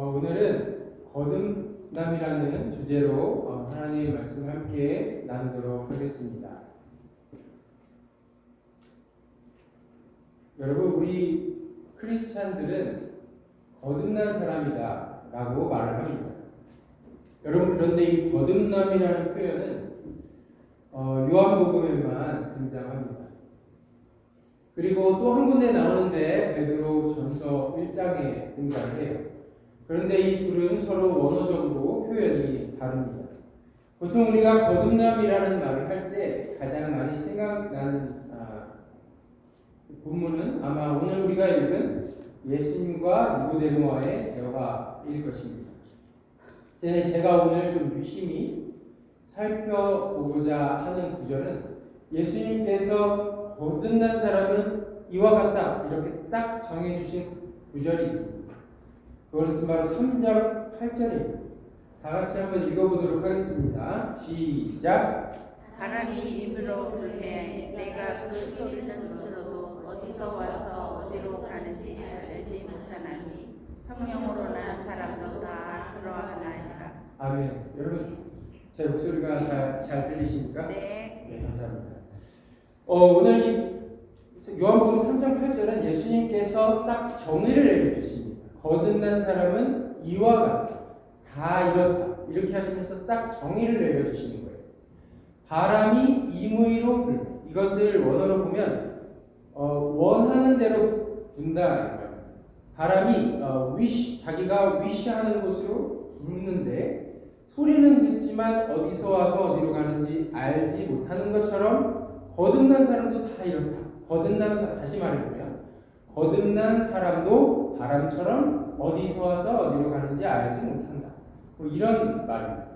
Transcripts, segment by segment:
오늘은 거듭남이라는 주제로 하나님의 말씀을 함께 나누도록 하겠습니다. 여러분, 우리 크리스찬들은 거듭난 사람이다 라고 말을 합니다. 여러분, 그런데 이 거듭남이라는 표현은 요한복음에만 등장합니다. 그리고 또 한 군데 나오는데 베드로 전서 1장에 등장해요. 그런데 이 둘은 서로 원어적으로 표현이 다릅니다. 보통 우리가 거듭남이라는 말을 할 때 가장 많이 생각나는 본문은 아마 오늘 우리가 읽은 예수님과 니고데모와의 대화일 것입니다. 제가 오늘 좀 유심히 살펴보고자 하는 구절은 예수님께서 거듭난 사람은 이와 같다 이렇게 딱 정해주신 구절이 있습니다. 그것은 바로 3장 8절입니다. 다 같이 한번 읽어보도록 하겠습니다. 시작. 바람이 입으로 불매 내가 그 소리는 들어도 어디서 와서 어디로 가는지 알지 못하나니 성령으로 난 사람도 다 그러하나이다. 아멘. 여러분, 제 목소리가 잘 들리십니까? 네. 감사합니다. 오늘 이 요한복음 3장 8절은 예수님께서 딱 정의를 내려주십니다. 거듭난 사람은 이와 같다, 다 이렇다 이렇게 하시면서 딱 정의를 내려주시는 거예요. 바람이 임의로 불, 이것을 원어로 보면 원하는 대로 분다. 바람이 자기가 위시하는 곳으로 부르는데 소리는 듣지만 어디서 와서 어디로 가는지 알지 못하는 것처럼 거듭난 사람도 다 이렇다. 다시 말해보면 거듭난 사람도 바람처럼 어디서 와서 어디로 가는지 알지 못한다. 뭐 이런 말입니다.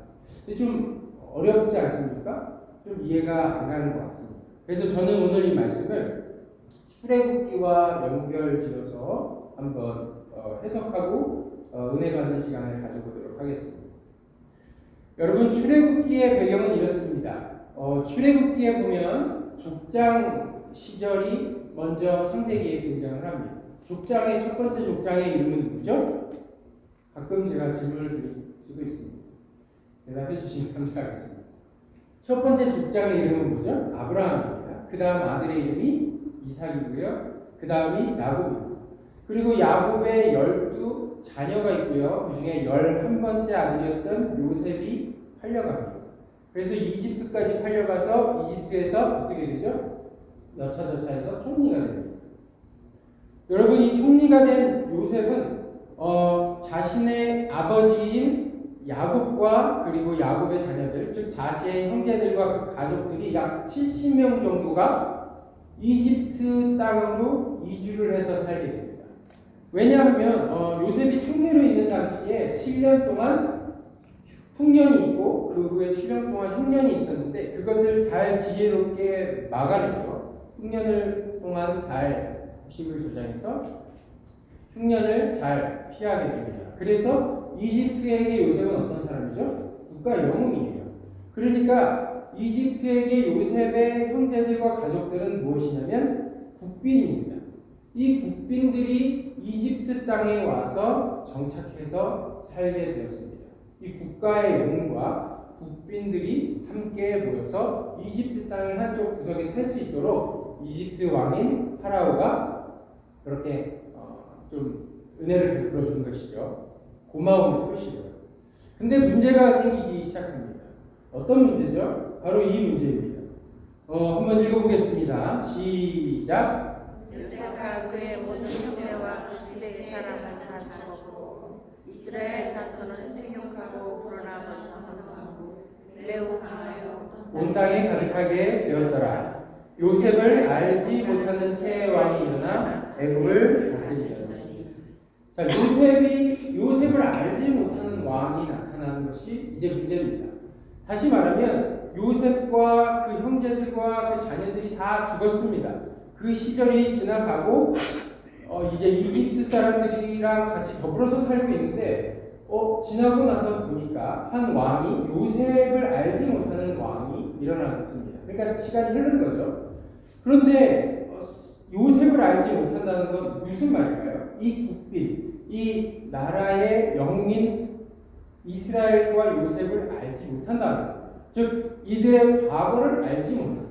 근데 좀 어렵지 않습니까? 좀 이해가 안 가는 것 같습니다. 그래서 저는 오늘 이 말씀을 출애굽기와 연결지어서 한번 해석하고 은혜 받는 시간을 가져보도록 하겠습니다. 여러분, 출애굽기의 배경은 이렇습니다. 출애굽기에 보면 족장 시절이 먼저 창세기에 등장을 합니다. 족장의 첫 번째 족장의 이름은 누구죠? 가끔 제가 질문을 드릴 수도 있습니다. 대답해 주시면 감사하겠습니다. 첫 번째 족장의 이름은 뭐죠? 아브라함입니다. 그 다음 아들의 이름이 이삭이고요. 그 다음이 야곱입니다. 그리고 야곱의 12 자녀가 있고요. 그 중에 11번째 아들이었던 요셉이 팔려갑니다. 그래서 이집트까지 팔려가서 이집트에서 어떻게 되죠? 여차저차해서 총리가 됩니다. 여러분, 이 총리가 된 요셉은 자신의 아버지인 야곱과 그리고 야곱의 자녀들, 즉 자신의 형제들과 그 가족들이 약 70명 정도가 이집트 땅으로 이주를 해서 살게 됩니다. 왜냐하면 요셉이 총리로 있는 당시에 7년 동안 풍년이 있고 그 후에 7년 동안 흉년이 있었는데 그것을 잘 지혜롭게 막아내죠. 흉년을 동안 잘 곡식을 저장해서 흉년을 잘 피하게 됩니다. 그래서 이집트에게 요셉은 어떤 사람이죠? 국가 영웅이에요. 그러니까 이집트에게 요셉의 형제들과 가족들은 무엇이냐면 국빈입니다. 이 국빈들이 이집트 땅에 와서 정착해서 살게 되었습니다. 이 국가의 영웅과 국빈들이 함께 모여서 이집트 땅의 한쪽 구석에 살 수 있도록 이집트 왕인 파라오가 그렇게 좀 은혜를 베풀어 준 것이죠. 고마움의 표시고요. 근데 문제가 생기기 시작합니다. 어떤 문제죠? 바로 이 문제입니다. 한번 읽어보겠습니다. 시작. 요셉과 그의 모든 형제와 그 시대의 사람은 다 죽었고 이스라엘 자손은 생육하고 불어나고 장성하고 매우 강하여 온 땅에 가득하게 되었더라. 요셉을 알지 못하는 새 왕이 일어나 애굽을 다스리더라. 자, 요셉을 알지 못하는 왕이 나타나는 것이 이제 문제입니다. 다시 말하면 요셉과 그 형제들과 그 자녀들이 다 죽었습니다. 그 시절이 지나가고 이제 이집트 사람들이랑 같이 더불어서 살고 있는데 지나고 나서 보니까 한 왕이 요셉을 알지 못하는 왕이 일어났습니다. 그러니까 시간이 흐른 거죠. 그런데 요셉을 알지 못한다는 건 무슨 말일까요? 이 이 나라의 영웅인 이스라엘과 요셉을 알지 못한다. 즉 이들의 과거를 알지 못합니다.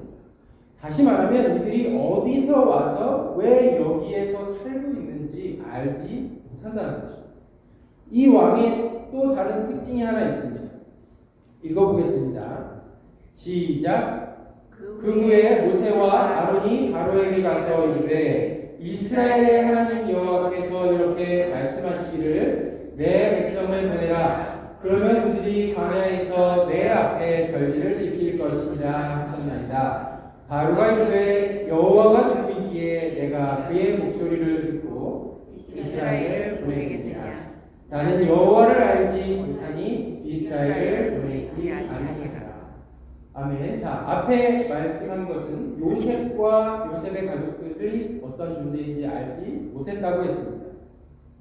다시 말하면 이들이 어디서 와서 왜 여기에서 살고 있는지 알지 못한다는 것입니다. 이 왕의 또 다른 특징이 하나 있습니다. 읽어보겠습니다. 시작. 그 후에 모세와 아론이 바로에게 가서 이르되 이스라엘의 하나님 여호와께서 이렇게 말씀하시기를 내 백성을 보내라. 그러면 그들이 광야에서 내 앞에 절기를 지킬 것이라 하셨나이다. 바로가 이르되 여호와가 누구이기에 내가 그의 목소리를 듣고 이스라엘을 보내겠느냐. 나는 여호와를 알지 못하니 이스라엘을 보내지 아니하리라. 아멘. 자, 앞에 말씀한 것은 요셉과 요셉의 가족들이 어떤 존재인지 알지 못했다고 했습니다.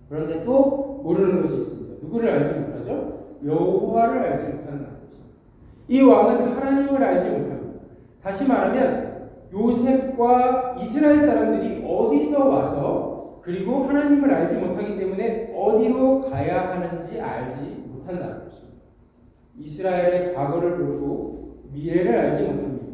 그런데 또 모르는 것이 있습니다. 누구를 알지 못하죠? 여호와를 알지 못한다는 것입니다. 이 왕은 하나님을 알지 못합니다. 다시 말하면 요셉과 이스라엘 사람들이 어디서 와서 그리고 하나님을 알지 못하기 때문에 어디로 가야 하는지 알지 못한다는 것입니다. 이스라엘의 과거를 모르고 미래를 알지 못합니다.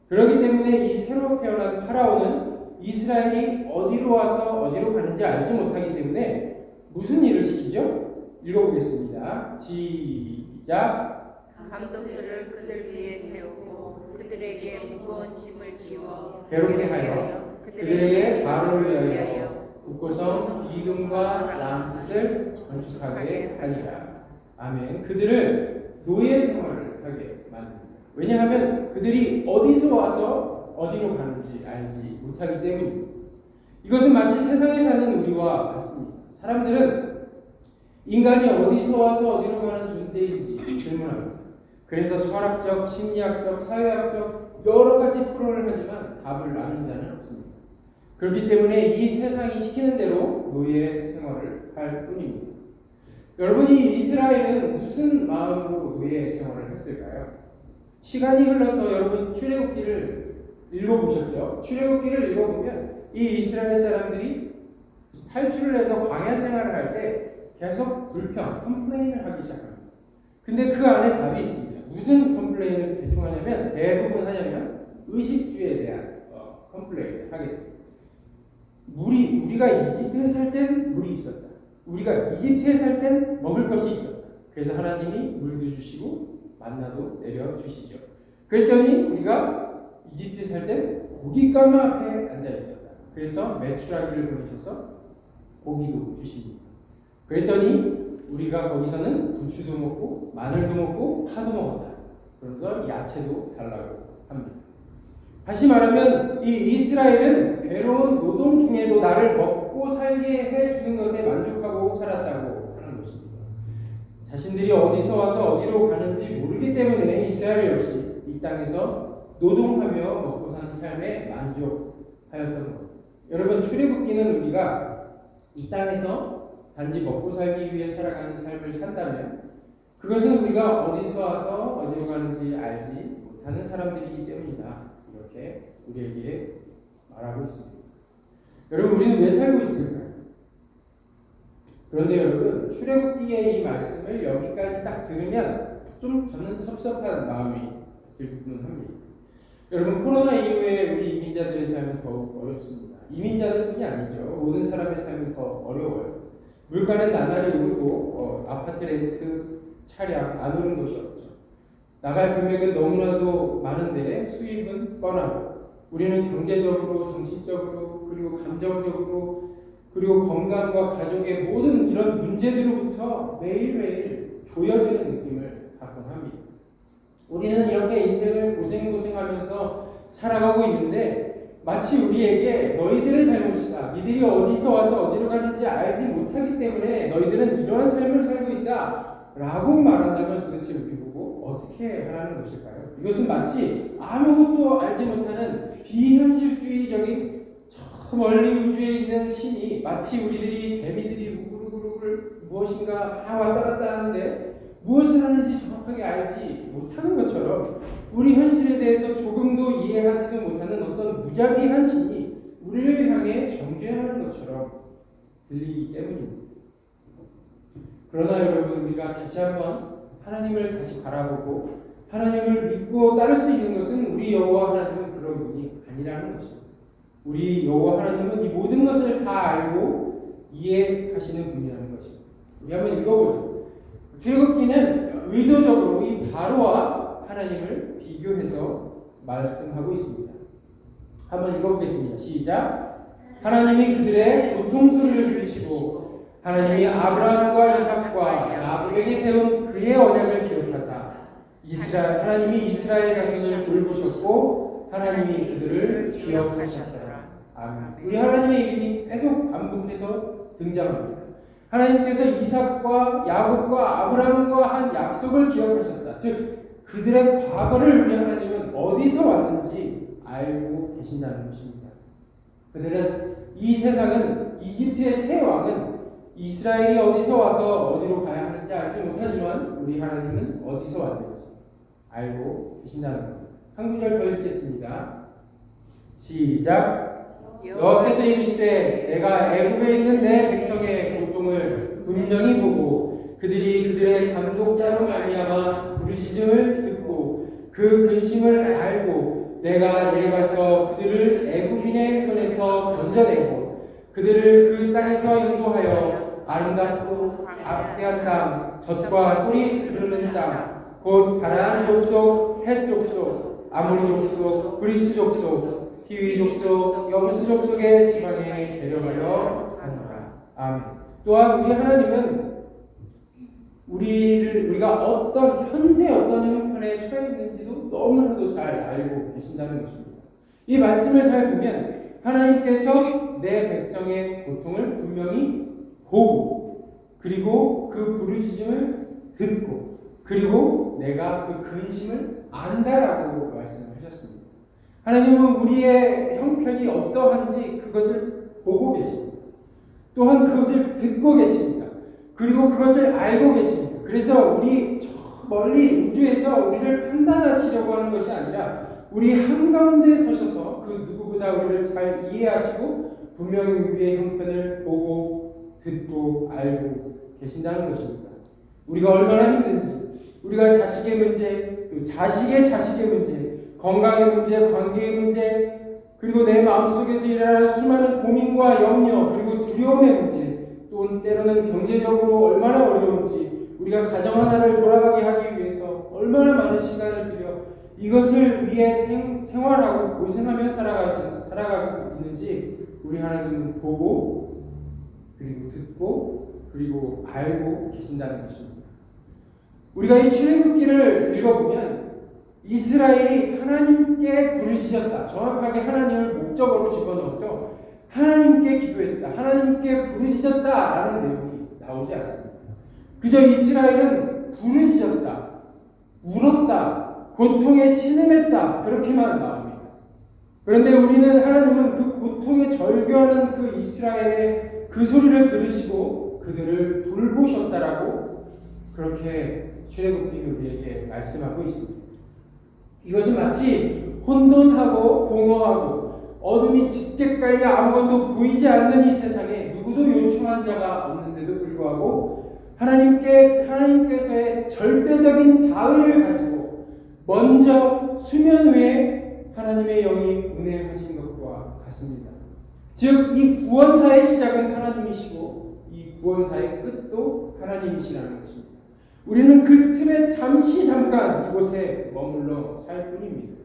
그렇기 때문에 이 새로 태어난 파라오는 이스라엘이 어디로 와서 어디로 가는지 알지 못하기 때문에 무슨 일을 시키죠? 읽어보겠습니다. 시작. 감독들을 그들 위에 세우고 그들에게 무거운 짐을 지워 괴롭게 하여 그들에게 바로를 위하여 국고성 이dum과 람셋을 건축하게 하니라. 아멘. 그들을 노예 생활을 하게 만듭니다. 왜냐하면 그들이 어디서 와서 어디로 가는지 알지 못하기 때문입니다. 이것은 마치 세상에 사는 우리와 같습니다. 사람들은 인간이 어디서 와서 어디로 가는 존재인지 질문합니다. 그래서 철학적, 심리학적, 사회학적 여러 가지 토론을 하지만 답을 아는 자는 없습니다. 그렇기 때문에 이 세상이 시키는 대로 노예 생활을 할 뿐입니다. 여러분이 이스라엘은 무슨 마음으로 노예 생활을 했을까요? 시간이 흘러서 여러분 출애굽기를 읽어보셨죠? 출애굽기를 읽어보면 이 이스라엘 사람들이 탈출을 해서 광야 생활을 할 때 계속 불평, 컴플레인을 하기 시작합니다. 근데 그 안에 답이 있습니다. 무슨 컴플레인을 대충 하냐면 대부분 하냐면 의식주에 대한 컴플레인을 하게 됩니다. 우리가 이집트에 살 땐 물이 있었다. 우리가 이집트에 살 땐 먹을 것이 있었다. 그래서 하나님이 물도 주시고 만나도 내려주시죠. 그랬더니 우리가 이집트에 살 땐 고깃가마 앞에 앉아 있었다. 그래서 메추라기를 보내셔서 고기도 주십니다. 그랬더니 우리가 거기서는 부추도 먹고 마늘도 먹고 파도 먹었다. 그러면서 야채도 달라고 합니다. 다시 말하면 이 이스라엘은 괴로운 노동 중에도 나를 먹고 살게 해주는 것에 만족하고 살았다고 하는 것입니다. 자신들이 어디서 와서 어디로 가는지 모르기 때문에 이스라엘 역시 이 땅에서 노동하며 먹고 사는 삶에 만족하였던 것. 여러분 출애굽기는 우리가 이 땅에서 단지 먹고 살기 위해 살아가는 삶을 산다면 그것은 우리가 어디서 와서 어디로 가는지 알지 못하는 사람들이기 때문이다. 이렇게 우리에게 말하고 있습니다. 여러분 우리는 왜 살고 있을까요? 그런데 여러분 출애굽기의 이 말씀을 여기까지 딱 들으면 좀 저는 섭섭한 마음이 들기는 합니다. 여러분 코로나 이후에 우리 이민자들의 삶은 더욱 어렵습니다. 이민자들뿐이 아니죠. 모든 사람의 삶은 더 어려워요. 물가는 나날이 오르고 아파트 렌트, 차량 안 오른 것이 없죠. 나갈 금액은 너무나도 많은데 수입은 뻔하고 우리는 경제적으로, 정신적으로, 그리고 감정적으로, 그리고 건강과 가족의 모든 이런 문제들로부터 매일매일 조여지는 느낌을 받곤 합니다. 우리는 이렇게 인생을 고생하면서 살아가고 있는데 마치 우리에게 너희들의 잘못이다. 니들이 어디서 와서 어디로 가는지 알지 못하기 때문에 너희들은 이러한 삶을 살고 있다. 라고 말한다면 도대체 우리 보고 어떻게 하라는 것일까요? 이것은 마치 아무것도 알지 못하는 비현실주의적인 저 멀리 우주에 있는 신이 마치 우리들이 개미들이 우글우글 무엇인가 왔다 갔다 하는데 무엇을 하는지 정확하게 알지 못하는 것처럼 우리 현실에 대해서 조금도 이해하지도 못하는 어떤 무자비한 신이 우리를 향해 정죄하는 것처럼 들리기 때문입니다. 그러나 여러분, 우리가 다시 한번 하나님을 다시 바라보고 하나님을 믿고 따를 수 있는 것은 우리 여호와 하나님은 그런 분이 아니라는 것입니다. 우리 여호와 하나님은 이 모든 것을 다 알고 이해하시는 분이라는 것입니다. 우리 한번 읽어보죠. 출애굽기는 의도적으로 이 바로와 하나님을 비교해서 말씀하고 있습니다. 한번 읽어보겠습니다. 시작. 하나님이 그들의 고통 소리를 들으시고 하나님이 아브라함과 이삭과 야곱에게 세운 그의 언약을 기억하사 하나님이 이스라엘 자손을 돌보셨고 하나님이 그들을 기억하셨더라. 아멘. 우리 하나님의 이름이 계속 반복해서 등장합니다. 하나님께서 이삭과 야곱과 아브라함과 한 약속을 기억하셨다. 즉 그들의 과거를 우리 하나님은 어디서 왔는지 알고 계신다는 것입니다. 그들은 이 세상은 이집트의 새 왕은 이스라엘이 어디서 와서 어디로 가야 하는지 알지 못하지만 우리 하나님은 어디서 왔는지 알고 계신다는 겁니다. 한 구절 더 읽겠습니다. 시작. 여호와께서 이르시되 내가 애굽에 있는 내 백성의 고통을 분명히 보고 그들의 감독자로 말미암아 부르짖음을 듣고 그 근심을 알고 내가 내려가서 그들을 애굽인의 손에서 건져내고 그들을 그 땅에서 인도하여 아름답고 앞대한 땅, 젖과 꿀이 흐르는 땅, 곧 가나안 족속, 헷 족속, 아모리 족속, 브리스 족속, 히위 족속, 여부스 족속의 지방에 데려가려 하노라. 아멘. 또한 우리 하나님은 우리가 현재 어떤 형편에 처해 있는지도 너무나도 잘 알고 계신다는 것입니다. 이 말씀을 잘 보면 하나님께서 내 백성의 고통을 분명히 보고 그리고 그 부르짖음을 듣고 그리고 내가 그 근심을 안다라고 말씀하셨습니다. 하나님은 우리의 형편이 어떠한지 그것을 보고 계십니다. 또한 그것을 듣고 계십니다. 그리고 그것을 알고 계십니다. 그래서 우리 저 멀리 우주에서 우리를 판단하시려고 하는 것이 아니라 우리 한가운데 서셔서 그 누구보다 우리를 잘 이해하시고 분명히 우리의 형편을 보고 듣고 알고 계신다는 것입니다. 우리가 얼마나 힘든지, 우리가 자식의 문제, 또 자식의 문제, 건강의 문제, 관계의 문제, 그리고 내 마음속에서 일어나는 수많은 고민과 염려, 그리고 두려움의 문제, 또 때로는 경제적으로 얼마나 어려운지, 우리가 가정 하나를 돌아가게 하기 위해서 얼마나 많은 시간을 들여 이것을 위해 생활하고 고생하며 살아가고 있는지 우리 하나님은 보고 그리고 듣고 그리고 알고 계신다는 것입니다. 우리가 이 출애굽기를 읽어보면 이스라엘이 하나님께 부르짖었다. 정확하게 하나님을 목적으로 집어넣어서 하나님께 기도했다. 하나님께 부르짖었다라는 내용이 나오지 않습니다. 그저 이스라엘은 부르짖었다. 울었다. 고통에 신음했다. 그렇게만 나옵니다. 그런데 하나님은 그 고통에 절규하는 그 이스라엘의 그 소리를 들으시고 그들을 돌보셨다라고 그렇게 출애굽기는 우리에게 말씀하고 있습니다. 이것은 마치 혼돈하고 공허하고 어둠이 짙게 깔려 아무것도 보이지 않는 이 세상에 누구도 요청한 자가 없는데도 불구하고 하나님께서의 절대적인 자의를 가지고 먼저 수면 위에 하나님의 영이 운행하신 것과 같습니다. 즉 이 구원사의 시작은 하나님이시고 이 구원사의 끝도 하나님이시라는 것입니다. 우리는 그 틈에 잠깐 이곳에 머물러 살 뿐입니다.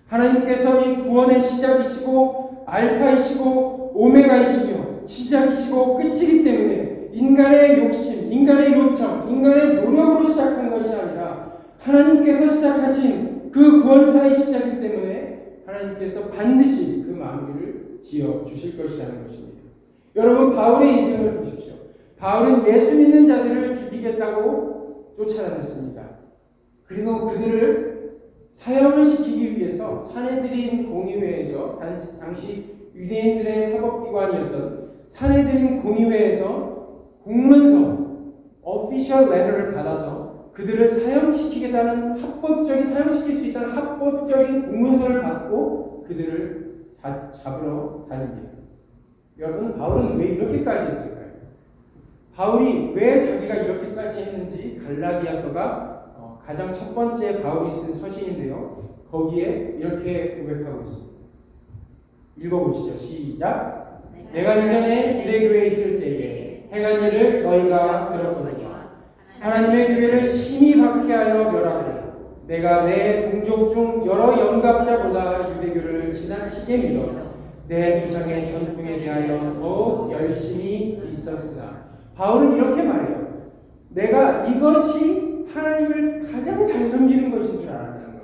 하나님께서 이 구원의 시작이시고 알파이시고 오메가이시며 시작이시고 끝이기 때문에 인간의 욕심, 인간의 요청, 인간의 노력으로 시작한 것이 아니라 하나님께서 시작하신 그 구원사의 시작이기 때문에 하나님께서 반드시 그 마무리를 지어 주실 것이라는 것입니다. 여러분, 바울의 인생을 보십시오. 바울은 예수 믿는 자들을 죽이겠다고 쫓아다녔습니다. 그리고 그들을 사형을 시키기 위해서 사내들인 공의회에서 당시 유대인들의 사법기관이었던 사내들인 공의회에서 공문서 official letter를 받아서 그들을 사형시키겠다는 사형시킬 수 있다는 합법적인 공문서를 받고 그들을 잡으러 다닙니다. 여러분, 바울은 왜 이렇게까지 했을까요? 바울이 왜 자기가 이렇게까지 했는지 갈라디아서가 가장 첫 번째 바울이 쓴 서신인데요. 거기에 이렇게 고백하고 있습니다. 읽어보시죠. 시작. 내가 이전에 유대교회에 있을 때에 행한 일을 너희가 들었거니와 하나님의 교회를 심히 박해하여 멸하고 내가 내 동족 중 여러 영갑자보다 유대교를 지나치게 믿어 내 조상의 전통에 대하여 더욱 열심히 있었으나 바울은 이렇게 말해요. 내가 이것이 하나님을 가장 잘 섬기는 것인 줄 알았다는 겁니다.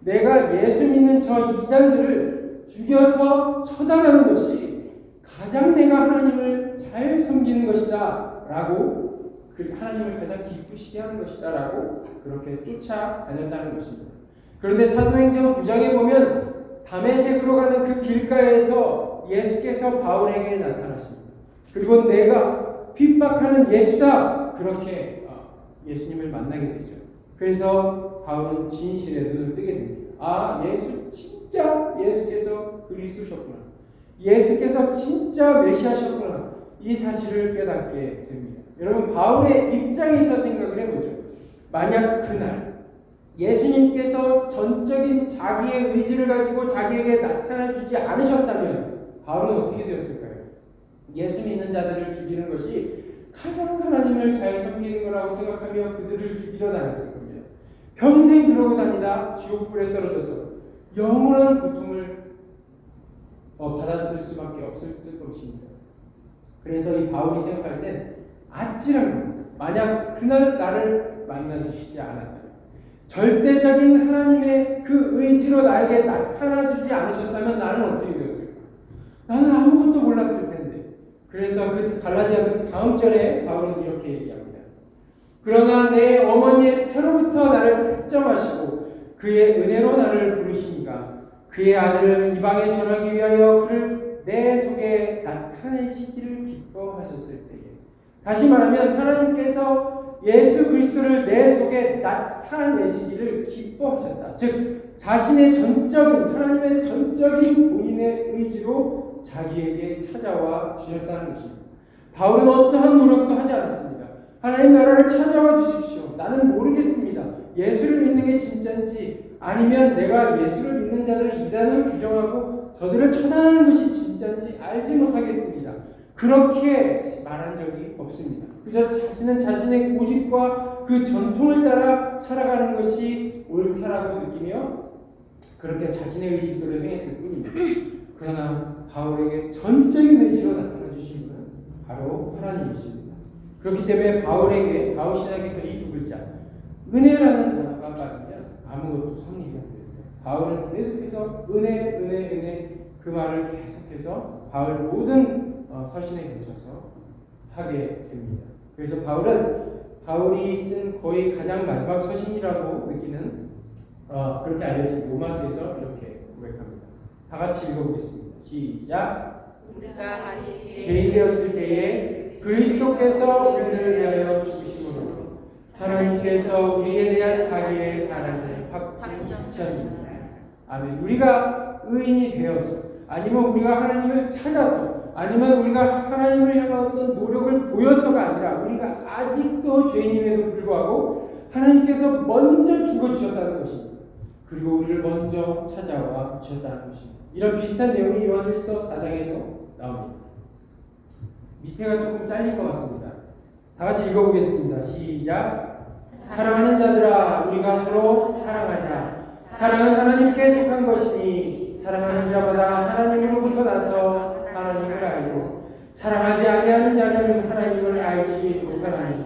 내가 예수 믿는 저 이단들을 죽여서 처단하는 것이 가장 내가 하나님을 잘 섬기는 것이다 라고 하나님을 가장 기쁘시게 하는 것이다 라고 그렇게 쫓아다녔다는 것입니다. 그런데 사도행전 9장에 보면 다메섹으로 가는 그 길가에서 예수께서 바울에게 나타나십니다. 그리고 내가 핍박하는 예수다 그렇게 예수님을 만나게 되죠. 그래서 바울은 진실의 눈을 뜨게 됩니다. 아, 예수 진짜 예수께서 그리스도셨구나. 예수께서 진짜 메시아셨구나. 이 사실을 깨닫게 됩니다. 여러분, 바울의 입장에서 생각을 해보죠. 만약 그날 예수님께서 전적인 자기의 의지를 가지고 자기에게 나타나주지 않으셨다면 바울은 어떻게 되었을까요? 예수 믿는 자들을 죽이는 것이 가장 하나님을 잘 섬기는 거라고 생각하며 그들을 죽이러 다녔을 겁니다. 평생 그러고 다니다 지옥불에 떨어져서 영원한 고통을 받았을 수밖에 없었을 것입니다. 그래서 이 바울이 생각할 땐 아찔한 겁니다. 만약 그날 나를 만나주시지 않았다면, 절대적인 하나님의 그 의지로 나에게 나타나주지 않으셨다면 나는 어떻게 되었을까? 나는 아무것도 몰랐을 텐데. 그래서 그 갈라디아서 다음 절에 바울은 이렇게 얘기합니다. 그러나 내 어머니의 태로부터 나를 택정하시고 그의 은혜로 나를 부르시니가 그의 아들을 이방에 전하기 위하여 그를 내 속에 나타내시기를 기뻐하셨을 때에, 다시 말하면 하나님께서 예수 그리스도를 내 속에 나타내시기를 기뻐하셨다. 즉 자신의 전적인 하나님의 전적인 본인의 의지로 자기에게 찾아와 주셨다는 것입니다. 바울은 어떠한 노력도 하지 않았습니다. 하나님 나라를 찾아와 주십시오. 나는 모르겠습니다. 예수를 믿는 게 진짜인지 아니면 내가 예수를 믿는 자들을 이단으로 규정하고 저들을 처단하는 것이 진짜인지 알지 못하겠습니다. 그렇게 말한 적이 없습니다. 그저 자신은 자신의 고집과 그 전통을 따라 살아가는 것이 옳다라고 느끼며 그렇게 자신의 의지대로 행했을 뿐입니다. 그러나 바울에게 전적인 의지로 나타나 주신 분은 바로 하나님이십니다. 그렇기 때문에 바울 신학에서 이 두 글자 은혜라는 단어가 빠지면 아무것도 성립이 안 됩니다. 바울은 계속해서 은혜 그 말을 계속해서 바울 모든 서신에 걸쳐서 하게 됩니다. 그래서 바울이 쓴 거의 가장 마지막 서신이라고 느끼는 그렇게 알려진 로마서에서 이렇게 고백합니다. 다 같이 읽어보겠습니다. 시작. 우리가 아직 죄인 되었을 때에 그리스도께서 우리를 위하여 죽으심으로 하나님께서 우리에 대한 자기의 사랑을 확증하셨습니다. 아멘. 우리가 의인이 되어서 아니면 우리가 하나님을 찾아서 아니면 우리가 하나님을 향한 어떤 노력을 보여서가 아니라 우리가 아직도 죄인임에도 불구하고 하나님께서 먼저 죽어주셨다는 것입니다. 그리고 우리를 먼저 찾아와 주셨다는 것입니다. 이런 비슷한 내용이 요한일서 4장에도 나옵니다. 밑에가 조금 잘릴 것 같습니다. 다 같이 읽어보겠습니다. 시작. 사랑하는 자들아 우리가 서로 사랑하자. 사랑은 하나님께 속한 것이니 사랑하는 자마다 하나님으로부터 나서 하나님을 알고 사랑하지 아니하는 자는 하나님을 알지 못하나니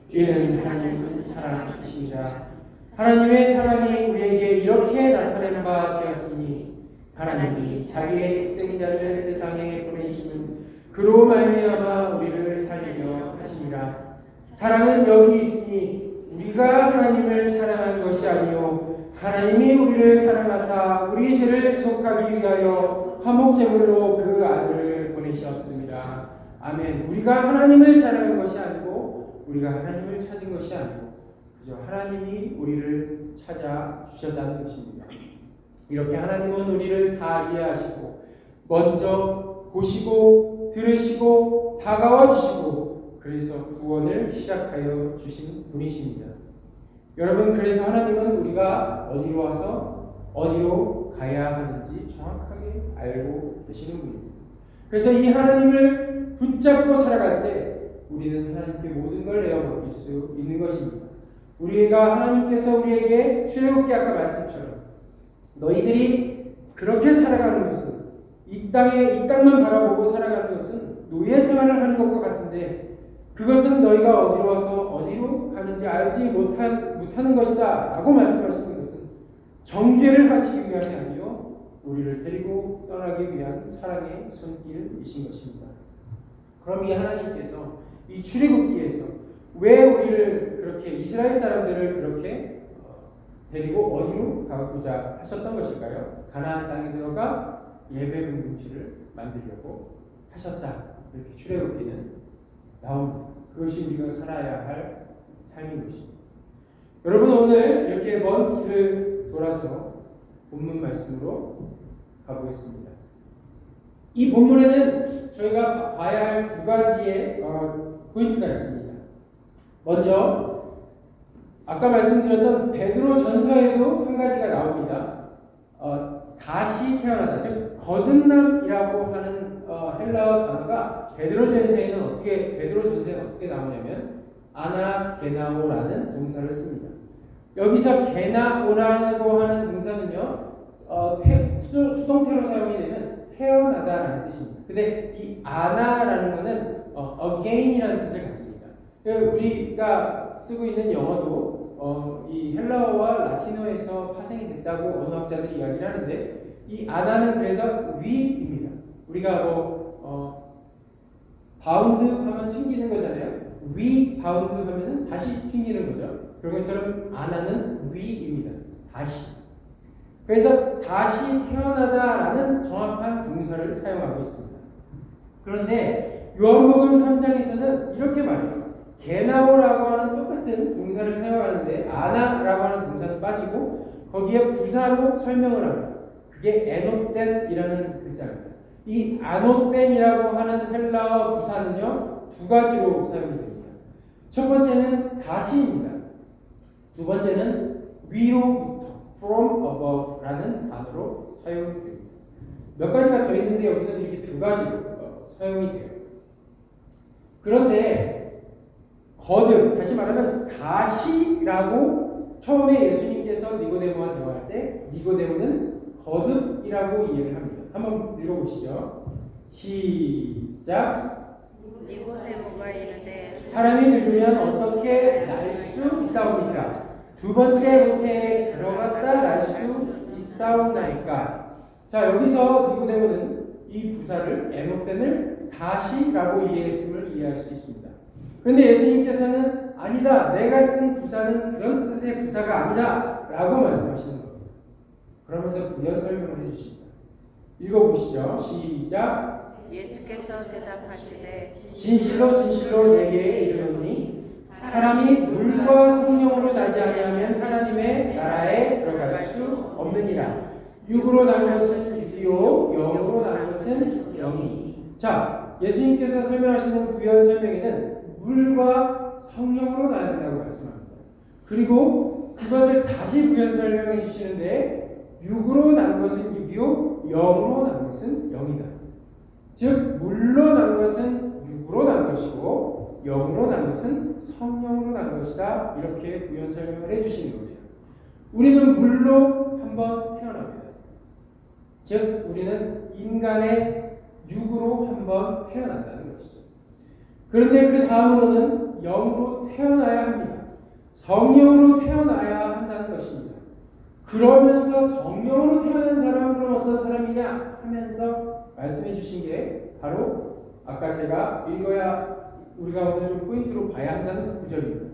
이는 하나님은 사랑이시니라. 하나님의 사랑이 우리에게 이렇게 나타낸 바 되었으니 하나님이 자기의 독생자를 세상에 보내심은 그로 말미암아 우리를 살리려 하시니라. 사랑은 여기 있으니 우리가 하나님을 사랑한 것이 아니요 하나님이 우리를 사랑하사 우리 죄를 속하기 위하여 화목제물로 그 아들을 보내셨습니다. 아멘. 우리가 하나님을 사랑한 것이 아니고 우리가 하나님을 찾은 것이 아니고 그저 하나님이 우리를 찾아 주셨다는 것입니다. 이렇게 하나님은 우리를 다 이해하시고 먼저 보시고 들으시고 다가와 주시고 그래서 구원을 시작하여 주신 분이십니다. 여러분, 그래서 하나님은 우리가 어디로 와서 어디로 가야 하는지 정확하게 알고 계시는 분입니다. 그래서 이 하나님을 붙잡고 살아갈 때 우리는 하나님께 모든 걸 내어먹을 수 있는 것입니다. 우리가 하나님께서 우리에게 출애굽기 아까 말씀처럼 너희들이 그렇게 살아가는 것은 이 땅만 바라보고 살아가는 것은 노예 생활을 하는 것과 같은데 그것은 너희가 어디로 와서 어디로 가는지 알지 못하는 것이다 라고 말씀하시는 것은 정죄를 하시기 위함이 아니요 우리를 데리고 떠나기 위한 사랑의 손길이신 것입니다. 그럼 이 하나님께서 이 출애굽기에서 왜 우리를 그렇게 이스라엘 사람들을 그렇게 데리고 어디로 가고자 하셨던 것일까요? 가나안 땅에 들어가 예배 공동체를 만들려고 하셨다. 이렇게 출애굽기는 나옵니다. 그것이 우리가 살아야 할 삶인 것입니다. 여러분, 오늘 이렇게 먼 길을 돌아서 본문 말씀으로 가보겠습니다. 이 본문에는 저희가 봐야 할 두 가지의 포인트가 있습니다. 먼저 아까 말씀드렸던 베드로 전서에도 한 가지가 나옵니다. 다시 태어나다, 즉 거듭남이라고 하는 헬라어 단어가 베드로 전서에는 어떻게 나오냐면 아나게나오라는 동사를 씁니다. 여기서 게나오라고 하는 동사는요 수동태로 사용이 되면 태어나다라는 뜻입니다. 근데 이 아나라는 것은 again이라는 뜻을 가집니다. 우리가 쓰고 있는 영어도 이 헬라어와 라틴어에서 파생이 됐다고 언어학자들이 이야기를 하는데 이 아나는 그래서 위입니다. 우리가 바운드 하면 튕기는 거잖아요. 위 바운드 하면은 다시 튕기는 거죠. 그런 것처럼 아나는 위입니다. 다시. 그래서 다시 태어나다라는 정확한 동사를 사용하고 있습니다. 그런데 요한복음 3장에서는 이렇게 말해요. 게나오라고 하는 똑같은 동사를 사용하는데 아나라고 하는 동사는 빠지고 거기에 부사로 설명을 합니다. 그게 에노텐이라는 글자입니다. 이 아노텐이라고 하는 헬라어 부사는요 두 가지로 사용이 됩니다. 첫 번째는 다시입니다. 두 번째는 위로부터 from above라는 단어로 사용이 됩니다. 몇 가지가 더 있는데 여기서는 이렇게 두 가지로 사용이 돼요. 그런데 거듭, 다시 말하면 다시라고 처음에 예수님께서 니고데모와 대화할 때 니고데모는 거듭이라고 이해를 합니다. 한번 읽어보시죠. 시작. 니고데모가 이르되 사람이 늙으면 어떻게 날 수 있사옵니까? 두 번째 모태에 들어갔다 날 수 있사옵나이까? 자, 여기서 니고데모는 이 부사를 에노펜을 다시라고 이해했음을 이해할 수 있습니다. 그런데 예수님께서는 아니다, 내가 쓴 부사는 그런 뜻의 부사가 아니다 라고 말씀하시는 겁니다. 그러면서 부연 설명을 해주십니다. 읽어보시죠. 시작. 예수께서 대답하시되 진실로 진실로 내게 이르노니 사람이 물과 성령으로 나지 아니하면 하나님의 나라에 들어갈 수 없느니라. 육으로 난 것은 육이요 영으로 난 것은 영이니. 자, 예수님께서 설명하시는 부연 설명에는 물과 성령으로 나야 된다고 말씀합니다. 그리고 그것을 다시 부연 설명해 주시는데 육으로 난 것은 육이요 영으로 난 것은 영이다. 즉 물로 난 것은 육으로 난 것이고 영으로 난 것은 성령으로 난 것이다. 이렇게 부연 설명을 해주시는 겁니다. 우리는 물로 한번 태어납니다. 즉 우리는 인간의 육으로 한번 태어난다는 것이죠. 그런데 그 다음으로는 영으로 태어나야 합니다. 성령으로 태어나야 한다는 것입니다. 그러면서 성령으로 태어난 사람은 그럼 어떤 사람이냐 하면서 말씀해 주신 게 바로 아까 제가 우리가 오늘 좀 포인트로 봐야 한다는 그 구절입니다.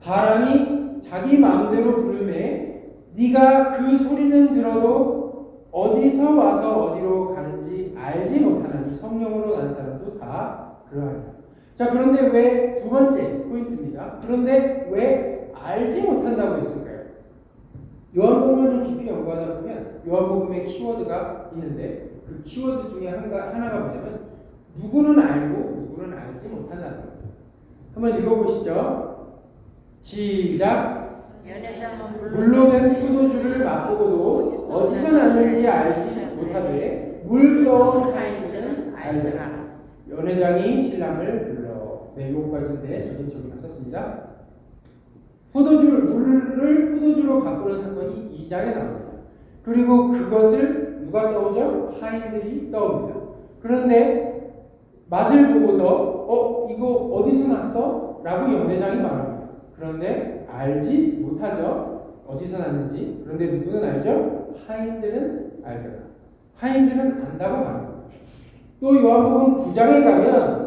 바람이 자기 마음대로 부르매 네가 그 소리는 들어도 어디서 와서 어디로 가는지 알지 못하나니 성령으로 난 사람도 다 그러하리라. 자, 그런데 왜 두 번째 포인트입니다. 그런데 왜 알지 못한다고 했을까요? 요한복음을 좀 깊이 연구하다 보면 요한복음의 키워드가 있는데 그 키워드 중에 하나가 뭐냐면 누구는 알고 누구는 알지 못한다는 겁니다. 한번 읽어보시죠. 시작. 연회장은 물로 된 포도주를 맛보고도 어디서 났는지 알지 못하되 물 넣은 하인들은 알더라. 연회장이 신랑을 불러. 네, 요거까지인데 저긴 썼습니다. 물을 포도주로 바꾸는 사건이 2장에 나옵니다. 그리고 그것을 누가 떠오죠? 하인들이 떠옵니다. 그런데 맛을 보고서 이거 어디서 났어? 라고 연회장이 말합니다. 그런데 알지 못하죠. 어디서 났는지. 그런데 누구는 알죠? 하인들은 알더라. 하인들은 안다고 말합니다. 또 요한복음 9장에 가면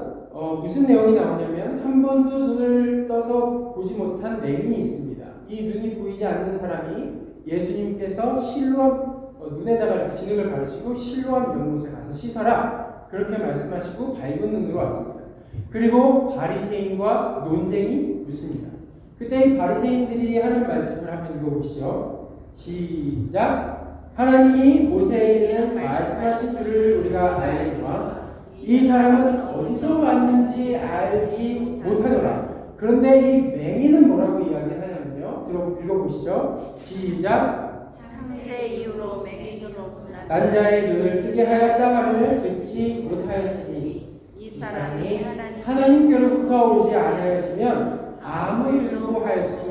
무슨 내용이 나오냐면 한 번도 눈을 떠서 보지 못한 내린이 있습니다. 이 눈이 보이지 않는 사람이 예수님께서 눈에다가 이렇게 진흙을 바르시고 실로암 연못에 가서 씻어라 그렇게 말씀하시고 밝은 눈으로 왔습니다. 그리고 바리새인과 논쟁이 붙습니다. 그때 이 바리새인들이 하는 말씀을 한번 읽어보시죠. 시작. 하나님이 모세에게 말씀하신 줄을 우리가 알거니와 이 사람은 어디서 왔는지 알지 못하노라. 그런데 이 맹인은 뭐라고 이야기하냐면요. 읽어보시죠. 시작. 창세 이후로 맹인으로 난 자의 눈을 뜨게 하였다 함을 듣지 못하였으니 이 사람이 하나님께로부터 오지 아니하였으면 아무 일도 할 수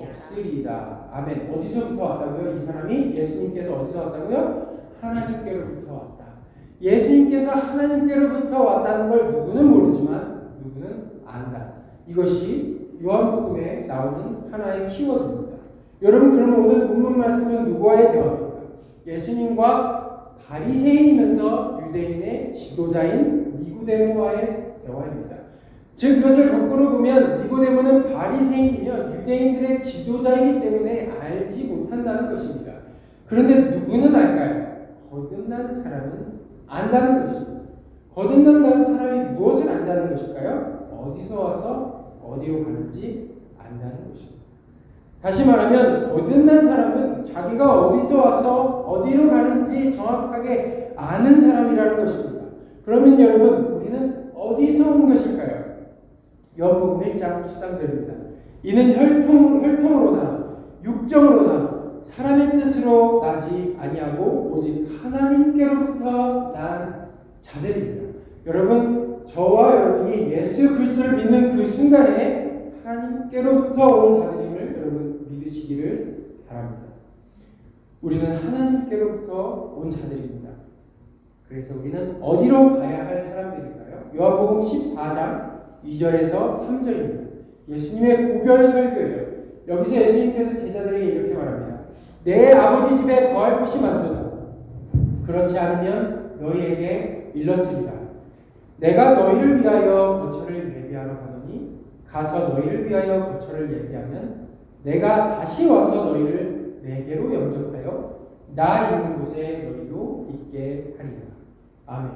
없으리이다. 아멘. 어디서부터 왔다고요? 이 사람이 예수님께서 어디서 왔다고요? 하나님께로부터 왔다. 예수님께서 하나님께로부터 왔다는 걸 누구는 모르지만 누구는 안다. 이것이 요한복음에 나오는 하나의 키워드입니다. 여러분, 그러면 오늘 본문 말씀은 누구와의 대화입니까? 예수님과 바리새인이면서 유대인의 지도자인 니고데모와의 대화입니다. 즉 이것을 거꾸로 보면 니고데모는 바리새인이며 유대인들의 지도자이기 때문에 알지 못한다는 것입니다. 그런데 누구는 알까요? 거듭난 사람은 안다는 것입니다. 거듭난다는 사람이 무엇을 안다는 것일까요? 어디서 와서 어디로 가는지 안다는 것입니다. 다시 말하면 거듭난 사람은 자기가 어디서 와서 어디로 가는지 정확하게 아는 사람이라는 것입니다. 그러면 여러분, 우리는 어디서 온 것일까요? 요한복음 1장 13절입니다. 이는 혈통으로나 육정으로나 사람의 뜻으로 나지 아니하고 오직 하나님께로부터 난 자들입니다. 여러분, 저와 여러분이 예수 그리스도를 믿는 그 순간에 하나님께로부터 온 자들임을 여러분 믿으시기를 바랍니다. 우리는 하나님께로부터 온 자들입니다. 그래서 우리는 어디로 가야 할 사람들일까요? 요한복음 14장 2절에서 3절입니다. 예수님의 고별 설교예요. 여기서 예수님께서 제자들에게 이렇게 말합니다. 내 아버지 집에 거할 곳이 많도다. 그렇지 않으면 너희에게 일렀으리라. 내가 너희를 위하여 거처를 예비하러 가노니 가서 너희를 위하여 거처를 예비하면 내가 다시 와서 너희를 내게로 영접하여 나 있는 곳에 너희도 있게 하리라. 아멘.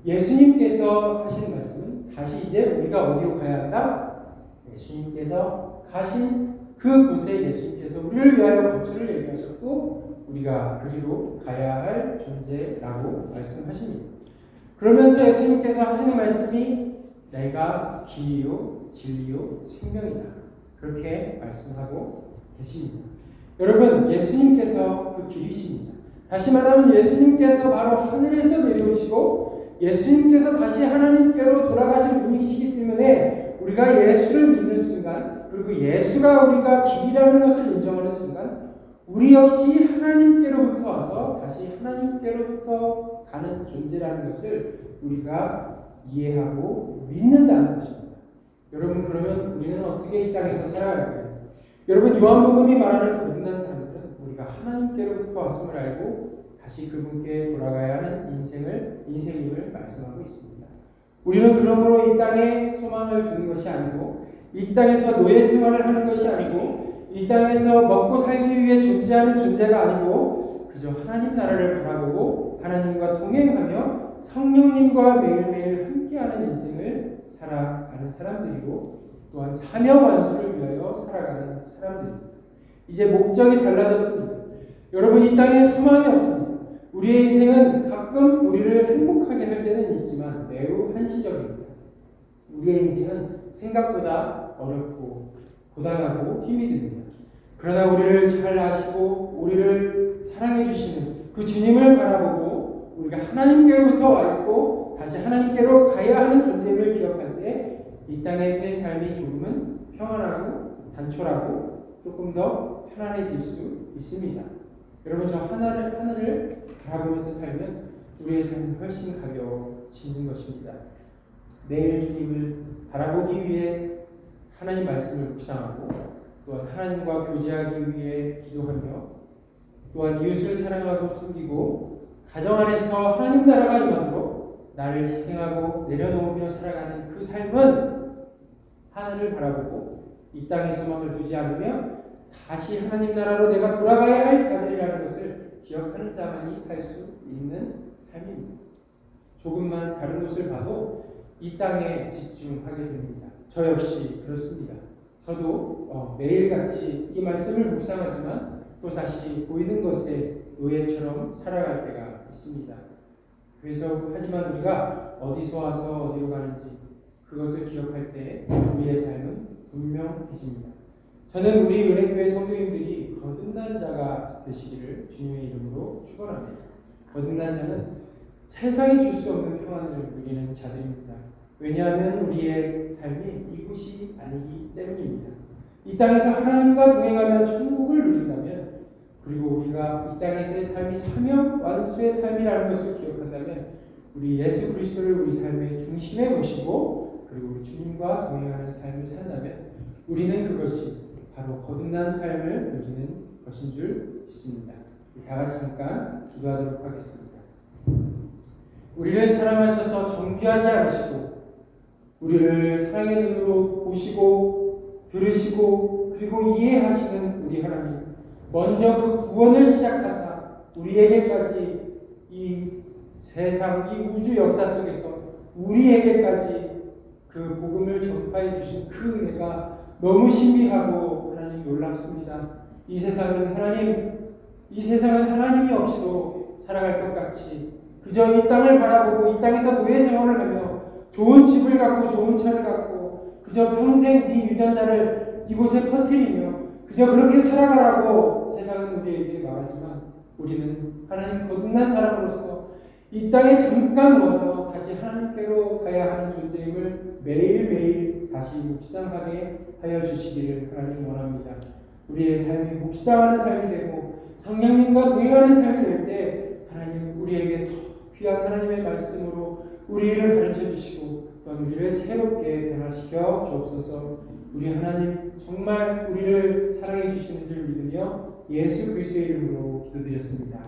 예수님께서 하신 말씀은 다시 이제 우리가 어디로 가야 한다? 예수님께서 가신 그 곳에 예수님께서 우리를 위하여 거처를 예비하셨고 우리가 그리로 가야 할 존재라고 말씀하십니다. 그러면서 예수님께서 하시는 말씀이 내가 길이요 진리요 생명이다. 그렇게 말씀하고 계십니다. 여러분, 예수님께서 그 길이십니다. 다시 말하면 예수님께서 바로 하늘에서 내려오시고 예수님께서 다시 하나님께로 돌아가신 분이시기 때문에 우리가 예수를 믿는 순간, 그리고 예수가 우리가 길이라는 것을 인정하는 순간 우리 역시 하나님께로부터 와서 다시 하나님께로부터 가는 존재라는 것을 우리가 이해하고 믿는다는 것입니다. 여러분, 그러면 우리는 어떻게 이 땅에서 살아갈까요? 여러분, 요한복음이 말하는 거듭난 사람들은 우리가 하나님께로부터 왔음을 알고 다시 그분께 돌아가야 하는 인생임을 말씀하고 있습니다. 우리는 그러므로 이 땅에 소망을 두는 것이 아니고 이 땅에서 노예 생활을 하는 것이 아니고 이 땅에서 먹고 살기 위해 존재하는 존재가 아니고 그저 하나님 나라를 바라보고 하나님과 동행하며 성령님과 매일매일 함께하는 인생을 살아가는 사람들이고 또한 사명 완수를 위하여 살아가는 사람들입니다. 이제 목적이 달라졌습니다. 여러분, 이 땅에 소망이 없습니다. 우리의 인생은 가끔 우리를 행복하게 할 때는 있지만 매우 한시적입니다. 우리의 인생은 생각보다 어렵고 고단하고 힘이 듭니다. 그러나 우리를 잘 아시고 우리를 사랑해 주시는 그 주님을 바라보고 우리가 하나님께로부터 와 있고 다시 하나님께로 가야 하는 존재임을 기억할 때 이 땅에서의 삶이 조금은 평안하고 단촐하고 조금 더 편안해질 수 있습니다. 여러분, 저 하늘을 바라보면서 살면 우리의 삶이 훨씬 가벼워지는 것입니다. 내일 주님을 바라보기 위해 하나님 말씀을 묵상하고 또한 하나님과 교제하기 위해 기도하며 또한 이웃을 사랑하고 섬기고 가정 안에서 하나님 나라가 임함으로 나를 희생하고 내려놓으며 살아가는 그 삶은 하늘을 바라보고 이 땅에 소망을 두지 않으며 다시 하나님 나라로 내가 돌아가야 할 자들이라는 것을 기억하는 자만이 살 수 있는 삶입니다. 조금만 다른 곳을 봐도 이 땅에 집중하게 됩니다. 저 역시 그렇습니다. 저도 매일같이 이 말씀을 묵상하지만 또 다시 보이는 것에 노예처럼 살아갈 때가 있습니다. 그래서 하지만 우리가 어디서 와서 어디로 가는지 그것을 기억할 때 우리의 삶은 분명해집니다. 저는 우리 은행교회 성도님들이 거듭난 자가 되시기를 주님의 이름으로 축원합니다. 거듭난 자는 세상이 줄 수 없는 평안을 누리는 자들입니다. 왜냐하면 우리의 삶이 이곳이 아니기 때문입니다. 이 땅에서 하나님과 동행하며 천국을 누린다면, 그리고 우리가 이 땅에서의 삶이 사명 완수의 삶이라는 것을 기억한다면 우리 예수 그리스도를 우리 삶의 중심에 모시고 그리고 우리 주님과 동행하는 삶을 산다면 우리는 그것이 바로 거듭난 삶을 누리는 것인 줄 믿습니다. 다 같이 잠깐 기도하도록 하겠습니다. 우리를 사랑하셔서 정죄하지 않으시고 우리를 사랑의 눈으로 보시고 들으시고 그리고 이해하시는 우리 하나님, 먼저 그 구원을 시작하사 우리에게까지 이 세상 이 우주 역사 속에서 우리에게까지 그 복음을 전파해 주신 그 은혜가 너무 신비하고 하나님 놀랍습니다. 이 세상은 하나님이 없이도 살아갈 것 같이 그저 이 땅을 바라보고 이 땅에서 노예 생활을 하며 좋은 집을 갖고 좋은 차를 갖고 그저 평생 네 유전자를 이곳에 퍼뜨리며 그저 그렇게 살아가라고 세상은 우리에게 말하지만 우리는 하나님 거듭난 사람으로서 이 땅에 잠깐 와서 다시 하나님께로 가야 하는 존재임을 매일매일 다시 묵상하게 하여 주시기를 하나님 원합니다. 우리의 삶이 묵상하는 삶이 되고 성령님과 동행하는 삶이 될 때 하나님 우리에게 더 귀한 하나님의 말씀으로 우리를 가르쳐 주시고 또한 우리를 새롭게 변화시켜 주옵소서. 우리 하나님 정말 우리를 사랑해 주시는 줄 믿으며 예수 그리스도의 이름으로 기도드렸습니다.